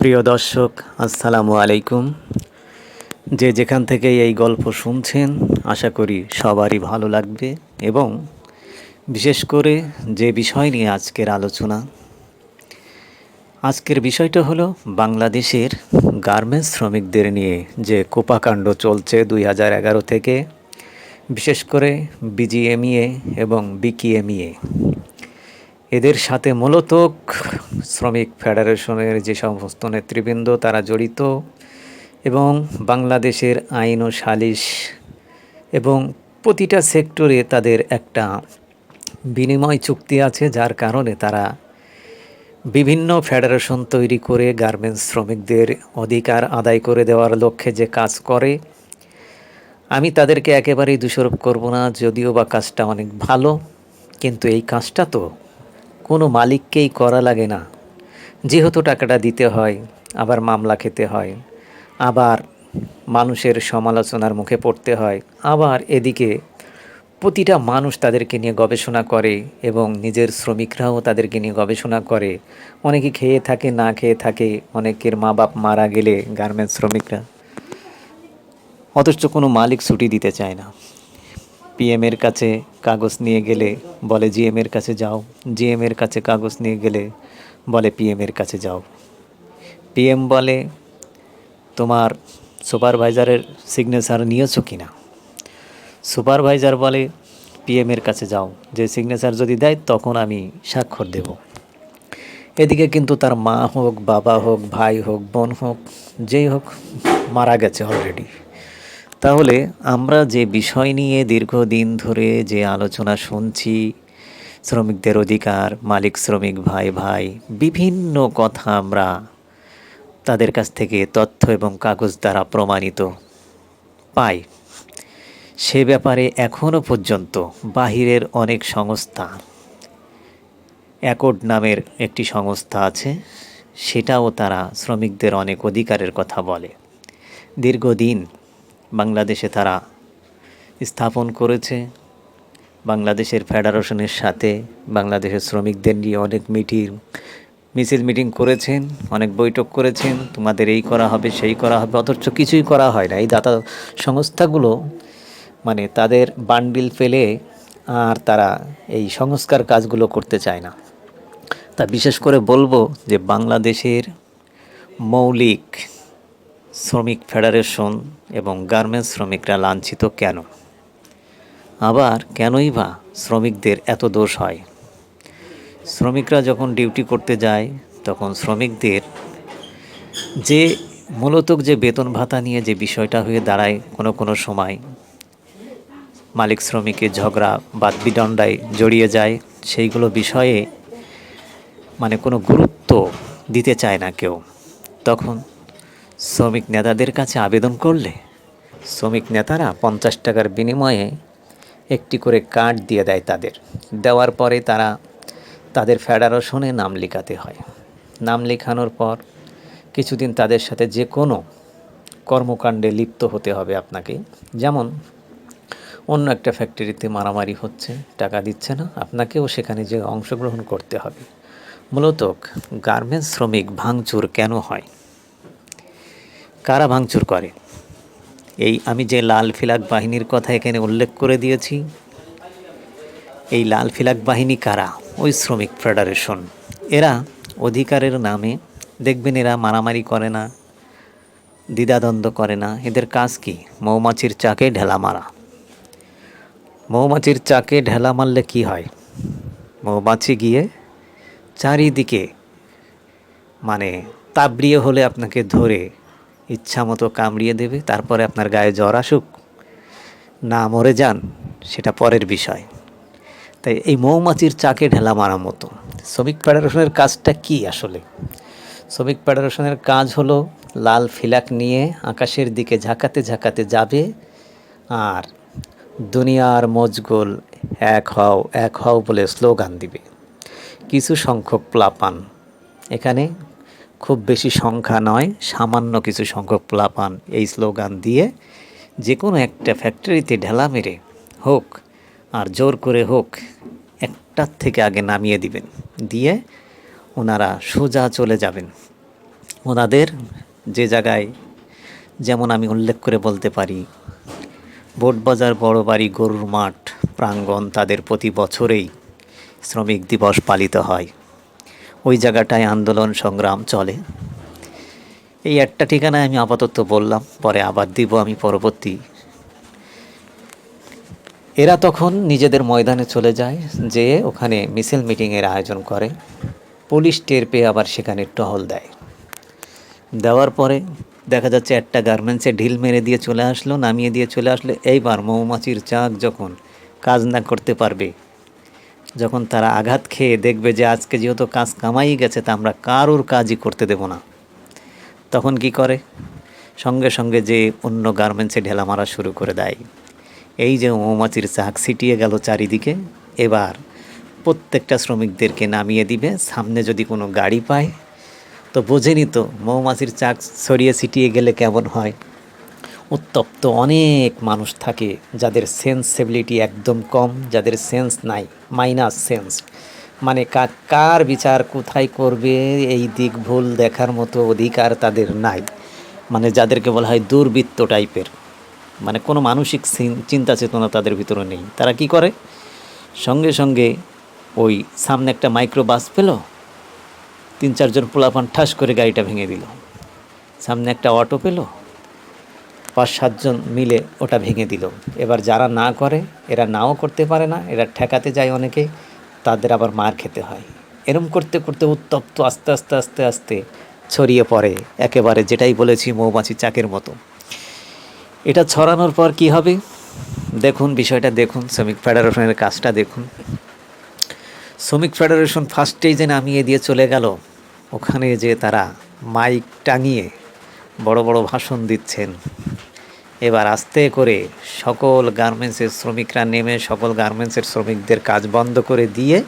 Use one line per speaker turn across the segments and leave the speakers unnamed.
প্রিয় দর্শক, আসসালামু আলাইকুম। যে যেখান থেকে এই গল্প শুনছেন, আশা করি সবারই ভালো লাগবে। এবং বিশেষ করে যে বিষয় নিয়ে আজকের আলোচনা, আজকের বিষয়টা হলো বাংলাদেশের গার্মেন্টস শ্রমিকদের নিয়ে যে কোপাকাণ্ড চলছে 2011 থেকে, বিশেষ করে বিজিএমইএ এবং বিকিএমইএ। এদের সাথে মূলত শ্রমিক ফেডারেশনের যে সমস্ত নেতৃবৃন্দ তারা জড়িত, এবং বাংলাদেশের আইন ও সালিশ এবং প্রতিটা সেক্টরে তাদের একটা বিনিময় চুক্তি আছে, যার কারণে তারা বিভিন্ন ফেডারেশন তৈরি করে গার্মেন্টস শ্রমিকদের অধিকার আদায় করে দেওয়ার লক্ষ্যে যে কাজ করে। আমি তাদেরকে একেবারেই দোষারোপ করব না, যদিও বা কাজটা অনেক ভালো, কিন্তু এই কাজটা তো কোনো মালিককেই করা লাগে না। যেহেতু টাকাটা দিতে হয়, আবার মামলা খেতে হয়, আবার মানুষের সমালোচনার মুখে পড়তে হয়, আবার এদিকে প্রতিটা মানুষ তাদেরকে নিয়ে গবেষণা করে এবং নিজের শ্রমিকরাও তাদেরকে নিয়ে গবেষণা করে। অনেকে খেয়ে থাকে, না খেয়ে থাকে, অনেকের মা বাপ মারা গেলে গার্মেন্টস শ্রমিকরা, অথচ কোনো মালিক ছুটি দিতে চায় না। পিএমের কাছে কাগজ নিয়ে গেলে বলে জিএমের কাছে যাও, জিএমের কাছে কাগজ নিয়ে গেলে বলে পিএমের কাছে যাও। পিএম বলে তোমার সুপারভাইজারের সিগনেচার নিয়েছো কি না। সুপারভাইজার বলে পিএমের কাছে যাও, যে সিগনেচার যদি দেয় তখন আমি স্বাক্ষর দেব। এদিকে কিন্তু তার মা হোক, বাবা হোক, ভাই হোক, বোন হোক, যেই হোক, মারা গেছে অলরেডি। তাহলে আমরা যে বিষয় নিয়ে দীর্ঘদিন ধরে যে আলোচনা শুনছি, শ্রমিকদের অধিকার, মালিক শ্রমিক ভাই ভাই, বিভিন্ন কথা আমরা তাদের কাছ থেকে তথ্য এবং কাগজ দ্বারা প্রমাণিত পাই, সে ব্যাপারে এখনও পর্যন্ত বাহিরের অনেক সংস্থা, অ্যাকর্ড নামের একটি সংস্থা আছে, সেটাও তারা শ্রমিকদের অনেক অধিকারের কথা বলে। দীর্ঘদিন বাংলাদেশে তারা স্থাপন করেছে। বাংলাদেশের ফেডারেশনের সাথে বাংলাদেশের শ্রমিকদের নিয়ে অনেক মিটিং করেছেন, অনেক বৈঠক করেছেন, তোমাদের এই করা হবে, সেই করা হবে, অথচ কিছুই করা হয় না। এই দাতা সংস্থাগুলো মানে তাদের বান্ডিল ফেলে আর তারা এই সংস্কার কাজগুলো করতে চায় না। তা বিশেষ করে বলবো যে বাংলাদেশের মৌলিক শ্রমিক ফেডারেশন এবং গার্মেন্টস শ্রমিকরা লাঞ্ছিত কেন, আবার কেনই বা শ্রমিকদের এত দোষ হয়। শ্রমিকরা যখন ডিউটি করতে যায় তখন শ্রমিকদের যে মূলত যে বেতন ভাতা নিয়ে যে বিষয়টা হয়ে দাঁড়ায়, কোনো সময় মালিক শ্রমিকের ঝগড়া বাদ বিদণ্ডায় জড়িয়ে যায়, সেইগুলো বিষয়ে মানে কোনো গুরুত্ব দিতে চায় না কেউ। তখন শ্রমিক নেতাদের কাছে আবেদন করলে শ্রমিক নেতারা 50 টাকার বিনিময়ে একটি করে কার্ড দিয়ে দেয় তাদের। দেওয়ার পরে তারা তাদের ফেডারেশনে নাম লেখাতে হয়। নাম লেখানোর পর কিছুদিন তাদের সাথে যে কোনো কর্মকাণ্ডে লিপ্ত হতে হবে আপনাকে। যেমন অন্য একটা ফ্যাক্টরিতে মারামারি হচ্ছে, টাকা দিচ্ছে না, আপনাকেও সেখানে যে অংশগ্রহণ করতে হবে। মূলত গার্মেন্টস শ্রমিক ভাঙচুর কেন হয়, কারা ভাঙচুর করে? এই আমি যে লাল ফিলাক বাহিনীর কথা এখানে উল্লেখ করে দিয়েছি, এই লাল ফিলাক বাহিনী কারা? ওই শ্রমিক ফেডারেশন। এরা অধিকারের নামে দেখবেন এরা মারামারি করে না, দ্বিধাদ্বন্দ্ব করে না। এদের কাজ কি? মৌমাছির চাকে ঢেলা মারা। মৌমাছির চাকে ঢেলা মারলে কি হয়? মৌমাছি গিয়ে চারিদিকে মানে তাবড়িয়ে হলে আপনাকে ধরে ইচ্ছা মতো কামড়িয়ে দেবে। তারপরে আপনার গায়ে জ্বর আসুক না মরে যান, সেটা পরের বিষয়। তাই এই মৌমাছির চাকে ঢেলা মারা মতো শ্রমিক ফেডারেশনের কাজটা কি আসলে? শ্রমিক ফেডারেশনের কাজ হলো লাল ফিলাক নিয়ে আকাশের দিকে ঝাঁকাতে ঝাঁকাতে যাবে আর দুনিয়ার মজগুল এক হও বলে স্লোগান দিবে। কিছু সংখ্যক প্লাপান, এখানে খুব বেশি সংখ্যা নয়, সামান্য কিছু সংখ্যক প্লাপান এই স্লোগান দিয়ে যে কোনো একটা ফ্যাক্টরিতে ঢেলা মেরে হোক আর জোর করে হোক একটার থেকে আগে নামিয়ে দিবেন, দিয়ে ওনারা সোজা চলে যাবেন ওনাদের যে জায়গায়, যেমন আমি উল্লেখ করে বলতে পারি, বোটবাজার বড় বাড়ি গরুর মাঠ প্রাঙ্গণ, তাদের প্রতি বছরেই শ্রমিক দিবস পালিত হয়। ওই জায়গাটায় আন্দোলন সংগ্রাম চলে। এই একটা ঠিকানায় আমি আপাতত বললাম, পরে আবার দিব আমি পরবর্তী। এরা তখন নিজেদের ময়দানে চলে যায়, যে ওখানে মিছিল মিটিংয়ের আয়োজন করে। পুলিশ টের পেয়ে আবার সেখানে টহল দেয়। দেওয়ার পরে দেখা যাচ্ছে একটা গার্মেন্টসে ঢিল মেরে দিয়ে চলে আসলো, নামিয়ে দিয়ে চলে আসলো। এইবার মৌমাছির চাক যখন কাজ না করতে পারবে, যখন তারা আঘাত খেয়ে দেখবে যে আজকে যেহেতু কাজ কামাই গেছে, তা আমরা কারোর কাজই করতে দেব না, তখন কি করে? সঙ্গে সঙ্গে যে অন্য গার্মেন্টসে ঢেলা মারা শুরু করে দেয়। এই যে মৌমাছির চাক ছিটিয়ে গেল চারিদিকে, এবার প্রত্যেকটা শ্রমিকদেরকে নামিয়ে দিবে। সামনে যদি কোনো গাড়ি পায়, তো বোঝেনি তো মৌমাছির চাক ছড়িয়ে ছিটিয়ে গেলে কেমন হয়। উত্তপ্ত অনেক মানুষ থাকে, যাদের সেন্সিবিলিটি একদম কম, যাদের সেন্স নাই, মাইনাস সেন্স, মানে কার বিচার কোথায় করবে এই দিক ভুল দেখার মতো অধিকার তাদের নাই। মানে যাদেরকে বলা হয় দুর্বৃত্ত টাইপের, মানে কোনো মানসিক চিন্তা চেতনা তাদের ভিতরে নেই। তারা কি করে? সঙ্গে সঙ্গে ওই সামনে একটা মাইক্রো বাস পেল, 3-4 জন পোলাপান ঠাস করে গাড়িটা ভেঙে দিল। সামনে একটা অটো পেল, 5-7 জন মিলে ওটা ভেঙে দিল। এবার যারা না করে, এরা নাও করতে পারে না, এরা ঠেকাতে যায় অনেকে, তাদের আবার মার খেতে হয়। এরম করতে করতে উত্তপ্ত আস্তে আস্তে আস্তে আস্তে ছড়িয়ে পড়ে, একেবারে যেটাই বলেছি মৌমাছি চাকের মতো। এটা ছড়ানোর পর কি হবে দেখুন, বিষয়টা দেখুন, শ্রমিক ফেডারেশনের কাজটা দেখুন। শ্রমিক ফেডারেশন ফার্স্টেই যে নামিয়ে দিয়ে চলে গেল, ওখানে যে তারা মাইক টাঙিয়ে বড় বড় ভাষণ দিচ্ছেন। এবার আস্তে করে সকল গার্মেন্টসের শ্রমিকরা নেমে সকল গার্মেন্টসের শ্রমিকদের কাজ বন্ধ করে দিয়ে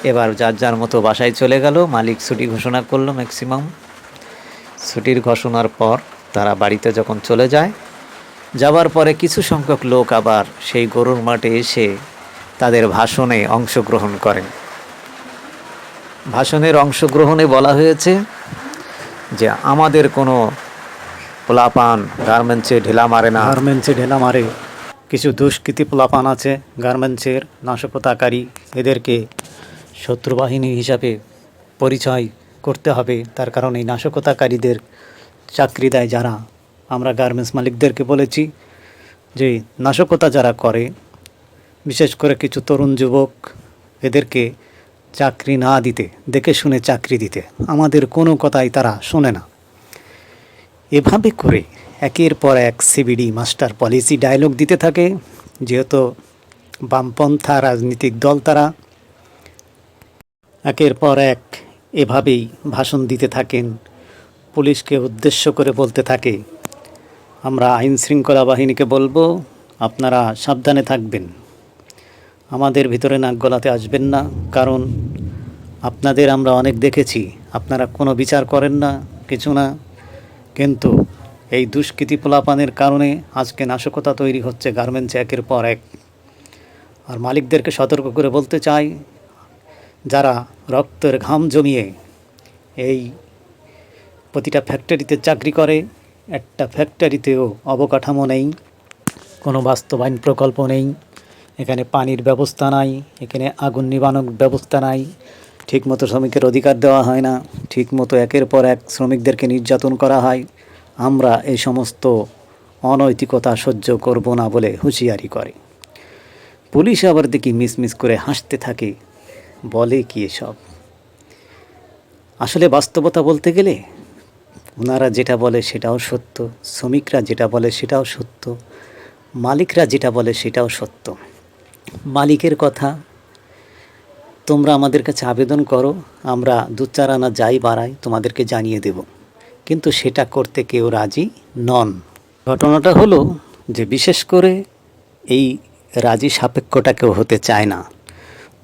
এবার যার যার মতো বাসায় চলে গেল। মালিক ছুটি ঘোষণা করলো, ম্যাক্সিমাম ছুটির ঘোষণার পর তারা বাড়িতে যখন চলে যায়, যাওয়ার পরে কিছু সংখ্যক লোক আবার সেই গরুর মাঠে এসে তাদের ভাষণে অংশগ্রহণ করেন। ভাষণের অংশগ্রহণে বলা হয়েছে যে আমাদের কোনো পোলাপান গার্মেন্টসে ঢেলা মারে না, গার্মেন্টসে ঢেলা মারে কিছু দুষ্কৃতী পোলাপান আছে গার্মেন্টসের নাশকতাকারী, এদেরকে শত্রুবাহিনী হিসাবে পরিচয় করতে হবে। তার কারণ এই নাশকতাকারীদের চাকরি দেয় যারা, আমরা গার্মেন্টস মালিকদেরকে বলেছি যে নাশকতা যারা করে, বিশেষ করে কিছু তরুণ যুবক, এদেরকে চাকরি না দিতে, দেখে শুনে চাকরি দিতে। আমাদের কোনো কথাই তারা শোনে না। এভাবে করে একের পর এক সিবিডি মাস্টার পলিসি ডায়লগ দিতে থাকে। যেহেতু বামপন্থা রাজনৈতিক দল, তারা একের পর এক এভাবেই ভাষণ দিতে থাকেন। পুলিশকে উদ্দেশ্য করে বলতে থাকে, আমরা আইন শৃঙ্খলা বাহিনীকে বলবো আপনারা সাবধানে থাকবেন, আমাদের ভিতরে নাক গলাতে আসবেন না, কারণ আপনাদের আমরা অনেক দেখেছি, আপনারা কোনো বিচার করেন না, কিছু না। কিন্তু এই দুষ্কৃতী পোলাপানের কারণে আজকে নাশকতা তৈরি হচ্ছে গার্মেন্টসে একের পর এক। আর মালিকদেরকে সতর্ক করে বলতে চাই, যারা রক্তের ঘাম জমিয়ে এই প্রতিটা ফ্যাক্টরিতে চাকরি করে, একটা ফ্যাক্টরিতেও অবকাঠামো নেই, কোনো বাস্তবায়ন প্রকল্প নেই, এখানে পানির ব্যবস্থা নাই, এখানে আগুন নিবানোর ব্যবস্থা নাই, ঠিকমতো শ্রমিকের অধিকার দেওয়া হয় না, ঠিকমতো একের পর এক শ্রমিকদেরকে নির্যাতন করা হয়। আমরা এই সমস্ত অনৈতিকতা সহ্য করব না বলে হুঁশিয়ারি করে। পুলিশ আবার দেখি মিসমিস করে হাসতে থাকে, বলে কি এসব। আসলে বাস্তবতা বলতে গেলে ওনারা যেটা বলে সেটাও সত্য, শ্রমিকরা যেটা বলে সেটাও সত্য, মালিকরা যেটা বলে সেটাও সত্য। মালিকের কথা, তোমরা আমাদের কাছে আবেদন করো, আমরা 2-4 আনা যাই বাড়াই তোমাদেরকে জানিয়ে দেব, কিন্তু সেটা করতে কেউ রাজি নন। ঘটনাটা হলো যে বিশেষ করে এই রাজি সাপেক্ষটা কেউ হতে চায় না।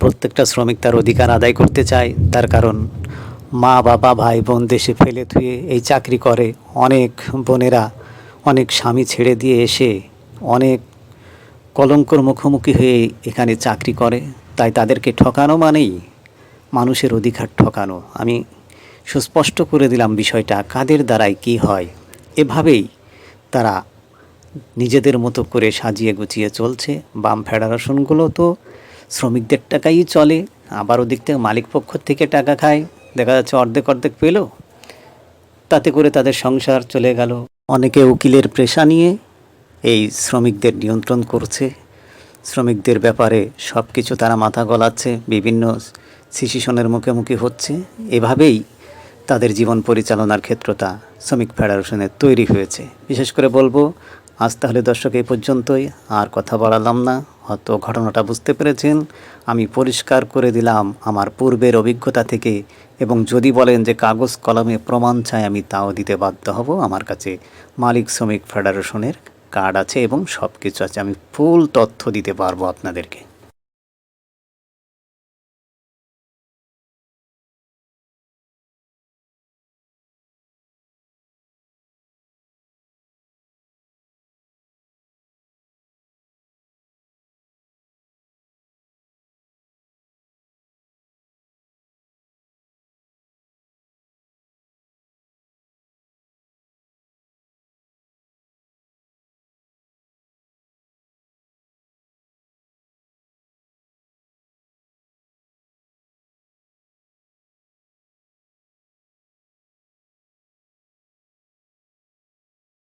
প্রত্যেকটা শ্রমিক তার অধিকার আদায় করতে চায়। তার কারণ মা বাবা ভাই বোন দেশে ফেলে থুয়ে এই চাকরি করে। অনেক বোনেরা অনেক স্বামী ছেড়ে দিয়ে এসে অনেক কলঙ্কর মুখোমুখি হয়ে এখানে চাকরি করে। তাই তাদেরকে ঠকানো মানেই মানুষের অধিকার ঠকানো। আমি সুস্পষ্ট করে দিলাম বিষয়টা কাদের দ্বারাই কি হয়। এভাবেই তারা নিজেদের মতো করে সাজিয়ে গুছিয়ে চলছে। বাম ফেডারেশনগুলো তো শ্রমিকদের টাকাই চলে, আবার ওদিক থেকে মালিক পক্ষ থেকে টাকা খায়, দেখা যাচ্ছে অর্ধেক অর্ধেক পেল, তাতে করে তাদের সংসার চলে গেল। অনেকে উকিলের পেশা নিয়ে এই শ্রমিকদের নিয়ন্ত্রণ করছে, শ্রমিকদের ব্যাপারে সব কিছু তারা মাথা গলাচ্ছে, বিভিন্ন সিচুয়েশনের মুখোমুখি হচ্ছে। এভাবেই তাদের জীবন পরিচালনার ক্ষেত্রটা শ্রমিক ফেডারেশনের তৈরি হয়েছে। বিশেষ করে বলবো, আজ তাহলে দর্শক এই পর্যন্তই, আর কথা বাড়ালাম না। হয়তো ঘটনাটা বুঝতে পেরেছেন। আমি পরিষ্কার করে দিলাম আমার পূর্বের অভিজ্ঞতা থেকে, এবং যদি বলেন যে কাগজ কলমে প্রমাণ চাই, আমি তাও দিতে বাধ্য হব। আমার কাছে মালিক শ্রমিক ফেডারেশনের কার্ড আছে এবং সব কিছু আছে, আমি ফুল তথ্য দিতে পারবো আপনাদেরকে।